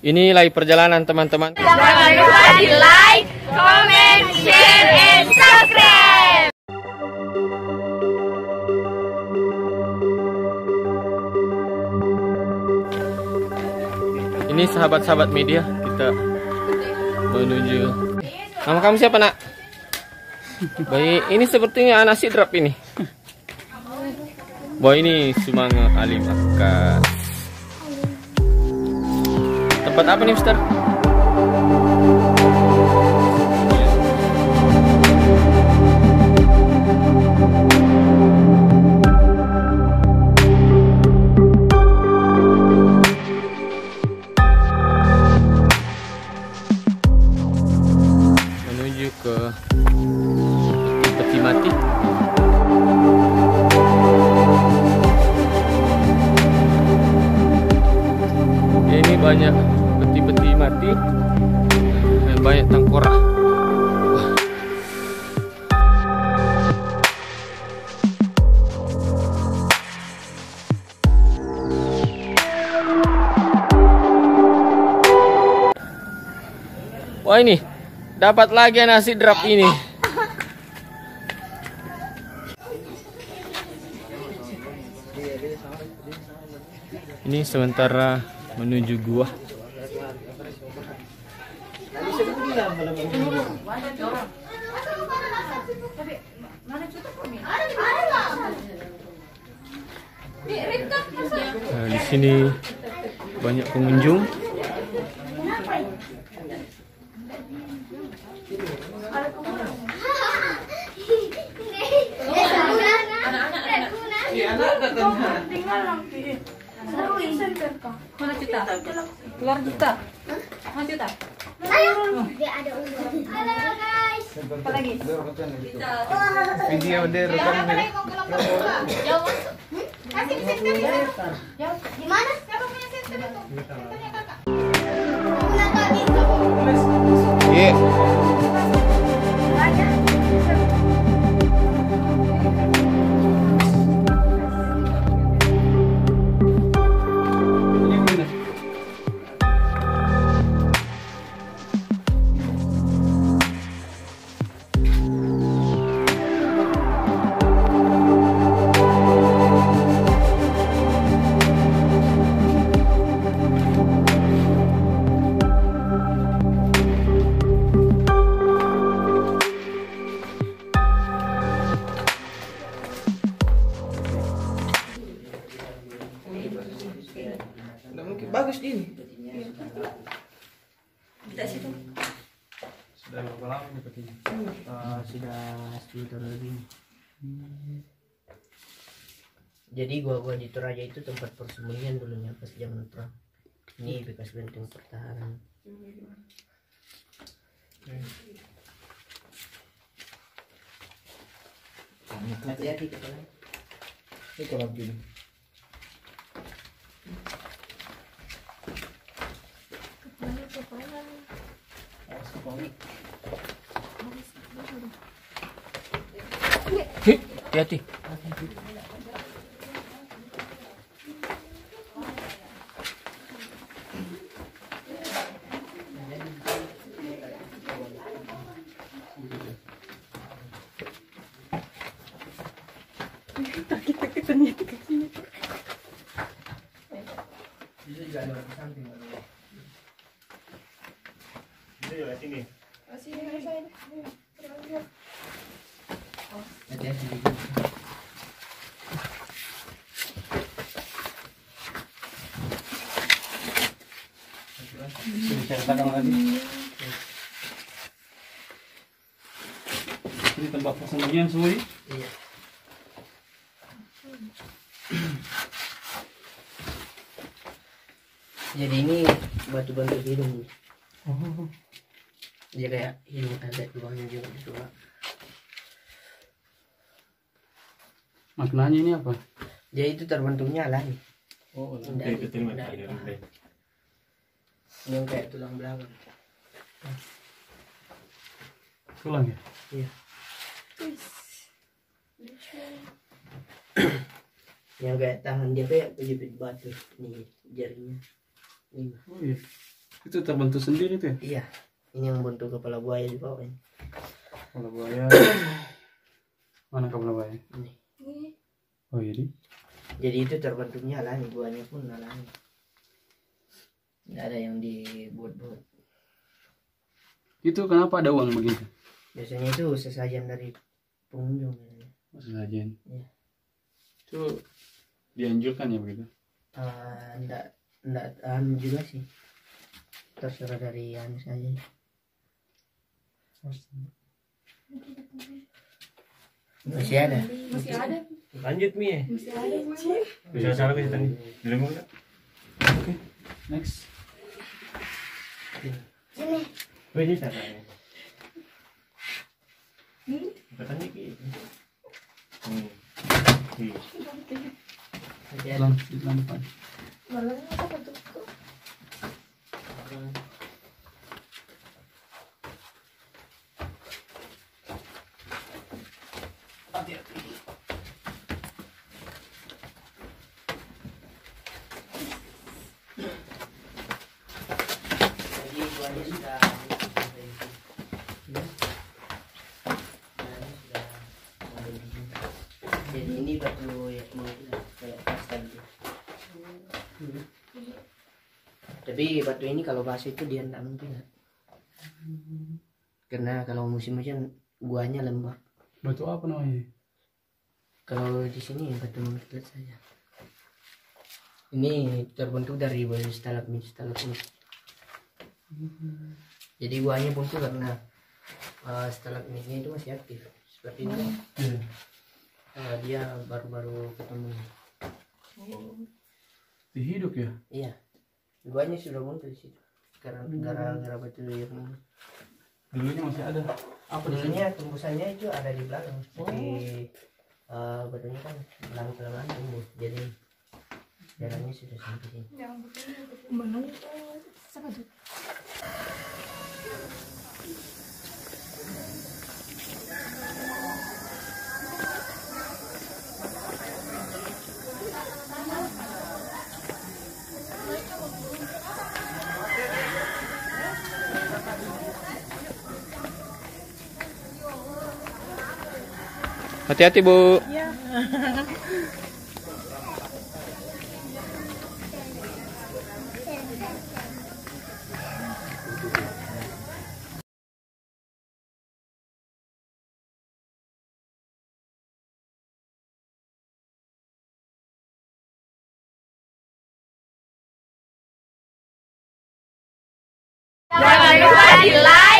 Ini lagi perjalanan teman-teman. Jangan lupa di like, comment, share, and subscribe. Ini sahabat-sahabat media, kita menuju. Nama kamu siapa, Nak? Baik, ini sepertinya anak sidrap ini. Wah, ini Sumanga Alim Akas. Tempat apa nih, Mister? Menuju ke Peti Mati. Ini banyak peti-peti mati dan banyak tengkorak. Wah, ini dapat lagi nasi drap ini. Ini sementara menuju gua. Nah, di sini banyak pengunjung. Mana juta? Keluar juta. Mana juta? Dia ada ungu. Halo guys. Apa lagi? Video dia rekam ini. Jauh. Kasih senter itu. Jauh. Di mana? Siapa punya senter itu? Senternya kakak. Iya. Bagus ini. Kita situ. Sudah berapa lama nih pakai ini? Sudah 10 tahun lebih. Jadi gua di Toraja itu tempat persembunyian dulunya pas zaman perang. Ini bekas benteng pertahanan. Hati-hati kepala. Ini kalau begini. Hati-hati. Diceritakan lagi. Ini tempat persembunyian semua ini. Iya. Jadi ini batu bantu hidung. Oh. Dia kayak hidung ada luarnya juga di suara. Maknanya ini apa? Dia itu terbentuknya lah nih. Oh, Yang kayak tulang belakang. tulang ya? Iya. Yang kayak tangan dia kayak kejepit batu nih jarinya. Ini. Oh iya. Itu terbentuk sendiri tuh ya? Iya, ini yang bentuk kepala buaya di bawah ini. Kepala buaya. Mana kepala buaya? Ini. Oh iya. Jadi itu terbentuknya alami, buahnya pun alami. Nggak ada yang dibuat-buat. Itu kenapa ada uang begitu? Biasanya itu sesajen dari pengunjung. Sesajen. Iya. Itu dianjurkan ya begitu? Enggak juga sih. Terserah dari anu saja. Masih ada. Masih ada. Lanjut Mi. Masih ada. Bisa salah ke tadi. Dilemu enggak? Oke, next. Wih, ini caranya. Katanya gitu. Masih ada. Di depan. Jadi buahnya sudah jadi ini batu ya mungkin kayak pasta gitu. Tapi batu ini kalau basah itu dia tidak mungkin. Karena kalau musim hujan buahnya lembab. Batu apa namanya? Kalau di sini batu mengkilat saja. Ini terbentuk dari batu stalagmit. Jadi buahnya buntu karena stalagmitnya itu masih aktif. Seperti ini. Iya. Dia baru-baru ketemu. Dihidup ya? Iya. Buahnya sudah buntu di situ. Karena gara-gara batu yang ini. Dulunya masih ada. Apa di sini? Dulunya tembusannya itu ada di belakang. Tapi batunya kan pelan-pelan tumbuh. Jadi jalannya sudah sampai sini. Hati-hati Bu. Jangan lupa di like,